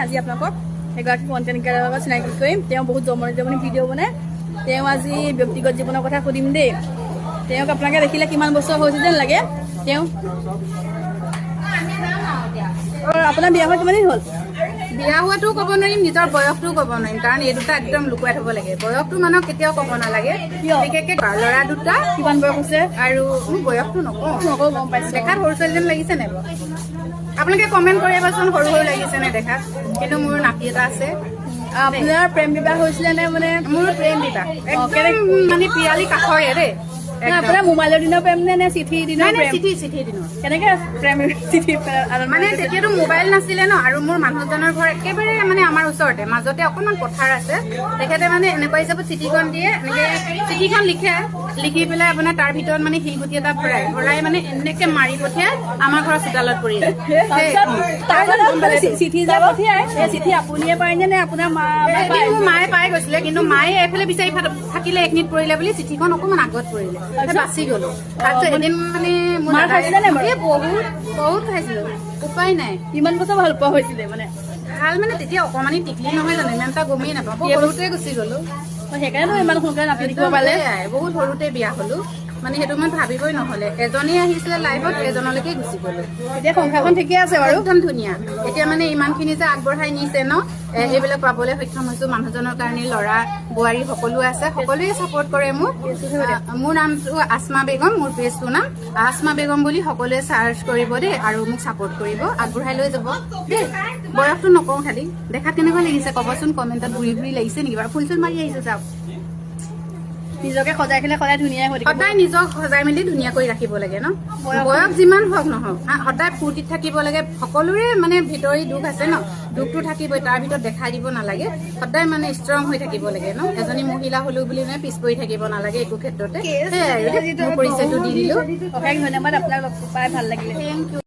আজি আপোনালোকক এগৰাকী কণ্টেণ্ট ক্ৰিয়েটৰৰ লগত চিনাকি কৰিম। তেওঁ বহুত জমনি জমনি ভিডিঅ' বনায়। তেওঁ আজি ব্যক্তিগত জীৱনৰ কথা সুধিম দেই। তেওঁক আপোনালোকে দেখিলে কিমান বছৰ হৈছে যেন লাগে। তেওঁ আপোনাৰ বিয়া হোৱা কিমান দিন হ'ল? বিয়া হোৱাটো ক'ব নোৱাৰিম, নিজৰ বয়সটোও ক'ব নোৱাৰিম, কাৰণ এই দুটা একদম লুকুৱাই থ'ব লাগে। বয়সটো মানুহক কেতিয়াও ক'ব নালাগে, বিশেষকৈ ল'ৰা দুটা। কিমান বয়স হৈছে? আৰু মোৰ বয়সটো নকওঁ, গম পাইছোঁ। দেখাত সৰু ছোৱালী যেন লাগিছে নে বাৰু? আপোনালোকে কমেণ্ট কৰিবাচোন সৰু সৰু লাগিছে নে দেখাত। কিন্তু মোৰ নাতি এটা আছে। আপোনাৰ প্ৰেম বিবাহ হৈছিলে নে? মানে মোৰ প্ৰেম বিবাহ একদম মানে পিৰালি কাষৰে দেই। আপোনাৰ মোবাইলৰ দিনৰ প্ৰেম নে চিঠি দিনৰ প্ৰেম? চিঠি দিনৰ। কেনেকে প্ৰেম চিঠি মানে তেতিয়াতো মোবাইল নাছিলে ন, আৰু মোৰ মানুহজনৰ ঘৰ একেবাৰে মানে আমাৰ ওচৰতে, মাজতে অকণমান পথাৰ আছে। তেখেতে মানে এনেকুৱা হিচাপত চিঠিখন দিয়ে, এনেকে চিঠিখন লিখি পেলাই আপোনাৰ তাৰ ভিতৰত মানে শিলগুটি এটা ভৰাই মানে এনেকে মাৰি পঠিয়াই আমাৰ ঘৰৰ চোতালত পৰি যায়। চিঠি যে পঠিয়াই সেই চিঠি আপুনিয়ে পায়নে নে আপোনাৰ মোৰ মায়ে পাই গৈছিলে, কিন্তু মায়ে এইফালে বিচাৰি থাকিলে এইখিনিত পৰিলে বুলি চিঠিখন অকণমান আগত পৰিলে, বাচি গলো। তাৰপিছত এদিন মানে বহুত খাইছিলো, উপায় নাই। কিমান বছৰ ভাল পোৱা হৈছিলে? মানে ভাল মানে তেতিয়া অকমানি টিকলি নহয় জানো, ইমান এটা গমেই নাপাওঁ, সৰুতে গুচি গলো। সেইকাৰণে ইমান সোনকালে নাতি দেখিব পালে। বহুত সৰুতে বিয়া হলো, মানে সেইটো মই ভাবিবই নহলে। এজনেই আহিছিলে লাইফত, এজনলৈকে গুচি গলো। এতিয়া সংসাৰখন ঠিকে আছে বাৰু, একদম ধুনীয়া। এতিয়া মানে ইমানখিনি যে আগবঢ়াই নিছে ন, সেইবিলাক পাবলৈ সক্ষম হৈছো। মানুহজনৰ কাৰণে ল'ৰা বোৱাৰী সকলো আছে, সকলোৱে চাপৰ্ট কৰে মোক। মোৰ নামটো আসমা বেগম, মোৰ পেজটোৰ নাম আসমা বেগম বুলি সকলোৱে চাৰ্চ কৰিব দেই, আৰু মোক চাপৰ্ট কৰিব, আগবঢ়াই লৈ যাব দেই। বয়সটো নকওঁ, খালি দেখাত কেনেকুৱা লাগিছে ক'বচোন কমেণ্টত। ঘূৰি লাগিছে নেকি বাৰু? ফুল চুল মাৰি আহিছে চাওক। নিজকে সজাই খেলে সদায় ধুনীয়াই হৈ থাকিব। সদায় নিজক সজাই মেলি ধুনীয়াকৈ ৰাখিব লাগে ন, বয়স যিমান হওক নহওক। সদায় ফূৰ্তিত থাকিব লাগে। সকলোৰে মানে ভিতৰি দুখ আছে ন, দুখটো থাকিবই, তাৰ ভিতৰত দেখাই দিব নালাগে। সদায় মানে ষ্ট্ৰং হৈ থাকিব লাগে ন। এজনী মহিলা হলো বুলি মানে পিছ পৰি থাকিব নালাগে একো ক্ষেত্ৰতে। সেয়াই আৰু পৰিচয়টো দি দিলো। অশেষ ধন্যবাদ, আপোনাক লগ পাই ভাল লাগিলে। Thank U.